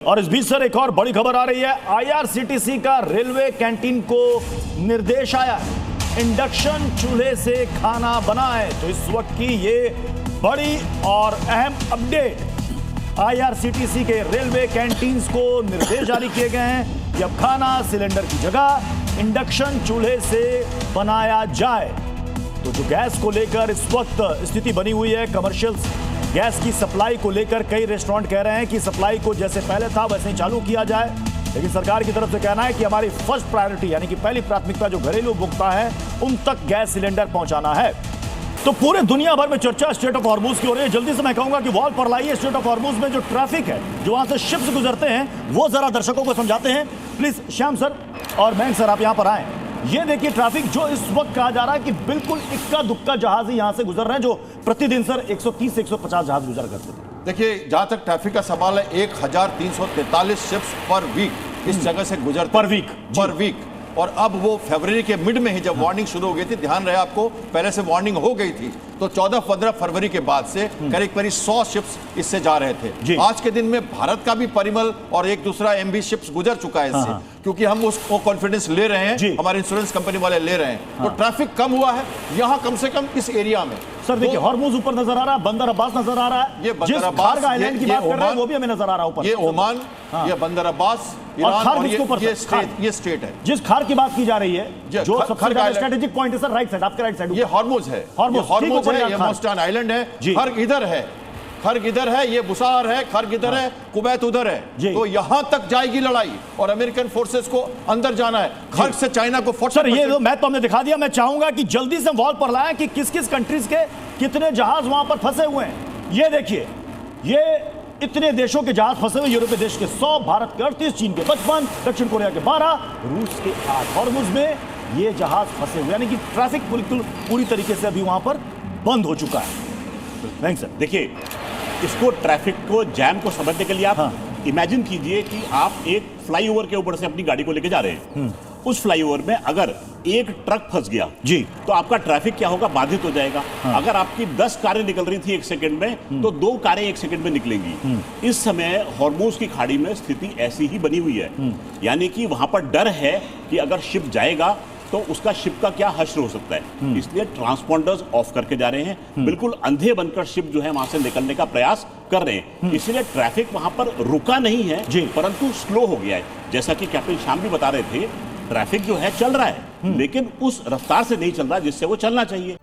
और इस बीच सर एक और बड़ी खबर आ रही है। आईआरसीटीसी का रेलवे कैंटीन को निर्देश आया है, इंडक्शन चूल्हे से खाना बनाएं। तो इस वक्त की ये बड़ी और अहम अपडेट, आईआरसीटीसी के रेलवे कैंटीन्स को निर्देश जारी किए गए हैं कि अब खाना सिलेंडर की जगह इंडक्शन चूल्हे से बनाया जाए। तो जो गैस को लेकर इस वक्त स्थिति बनी हुई है, कमर्शियल गैस की सप्लाई को लेकर कई रेस्टोरेंट कह रहे हैं कि सप्लाई को जैसे पहले था वैसे ही चालू किया जाए, लेकिन सरकार की तरफ से कहना है कि हमारी फर्स्ट प्रायोरिटी यानी कि पहली प्राथमिकता जो घरेलू उपभोक्ता है उन तक गैस सिलेंडर पहुंचाना है। तो पूरे दुनिया भर में चर्चा स्ट्रेट ऑफ हॉर्मुज की हो रही है। जल्दी से मैं कहूंगा कि वॉल पर लाइए स्ट्रेट ऑफ हॉर्मुज में जो ट्रैफिक है, जो वहां से शिप्स गुजरते हैं, वो जरा दर्शकों को समझाते हैं। प्लीज श्याम सर और मैंग सर आप यहां पर आए। ये देखिए ट्रैफिक जो इस वक्त कहा जा रहा है कि बिल्कुल इक्का दुक्का जहाज ही यहां से गुजर रहे हैं, जो प्रतिदिन सर 130 से 150 जहाज गुजर करते थे। देखिए जहां तक ट्रैफिक का सवाल है, 1343 शिप्स पर वीक इस जगह से गुजरते पर वीक। और अब वो फरवरी के मिड में ही जब वार्निंग शुरू हो गई थी, ध्यान रहे आपको, पहले से वार्निंग हो गई थी, तो 14-15 फरवरी के बाद से करीब 100 शिप्स इससे जा रहे थे। आज के दिन में भारत का भी परिमल और एक दूसरा एमवी शिप्स गुजर चुका है इससे, क्योंकि हम उसको कॉन्फिडेंस ले रहे हैं, हमारे इंश्योरेंस कंपनी वाले ले रहे हैं। तो ट्रैफिक कम हुआ है यहाँ, कम से कम इस एरिया में। सर देखिए हॉर्मुज ऊपर नजर आ रहा है, बंदर अब्बास नजर आ रहा है, ये बंदर अब्बास आइलैंड की बात कर रहे हैं वो भी हमें नजर आ रहा है ऊपर। ये ओमान, ये बंदर अब्बास, ईरान और ये स्टेट है। जिस खार की बात की जा रही है, जो सबसे ज्यादा स्ट्रेटेजिक पॉइंट है सर, राइट साइड, आपके राइट साइड, ये हॉर्मुज है, हॉर्मुज है, ये मोस्टान आइलैंड है, खर्ग इधर है, खर्ग इधर है, ये बुसार है, खर्ग इधर है, कुवैत उधर है। तो यहां तक जाएगी लड़ाई और अमेरिकन फोर्सेस को अंदर जाना है। खर्ग से चाइना को 40%। सर ये मैप तो हमने दिखा दिया, मैं चाहूंगा कि जल्दी से वॉल पर लाएं कि किस किस कंट्रीज के कितने जहाज वहां पर फंसे हुए हैं। ये देखिए, ये इतने देशों के जहाज फंसे हुए, यूरोपीय देश के 100, भारत के 38, चीन के 55, दक्षिण कोरिया के 12, रूस के 8, हॉर्मुज में ये जहाज फंसे हुए, यानी कि ट्रैफिक बिल्कुल पूरी तरीके से अभी वहां पर बंद हो चुका है। Thank sir. देखिए इसको, ट्रैफिक को, जैम को समझने के लिए आप इमेजिन कीजिए कि आप एक फ्लाईओवर के ऊपर से अपनी गाड़ी को लेके जा रहे हैं। उस फ्लाईओवर में अगर एक ट्रक फंस गया जी, तो आपका ट्रैफिक क्या होगा, बाधित हो जाएगा। अगर आपकी 10 कारें निकल रही थी 1 सेकंड में, तो 2 कारें 1 सेकंड में निकलेंगी। इस समय हॉर्मुज की खाड़ी में स्थिति ऐसी ही बनी हुई है, यानी कि वहां पर डर है कि अगर शिप जाएगा तो उसका शिप का क्या हश्र हो सकता है। इसलिए ट्रांसपॉन्डर्स ऑफ करके जा रहे हैं, बिल्कुल अंधे बनकर शिप जो है वहां से निकलने का प्रयास कर रहे हैं। इसलिए ट्रैफिक वहां पर रुका नहीं है, परंतु स्लो हो गया है। जैसा कि कैप्टन श्याम भी बता रहे थे, ट्रैफिक जो है चल रहा है, लेकिन उस रफ्तार से नहीं चल रहा जिससे वो चलना चाहिए।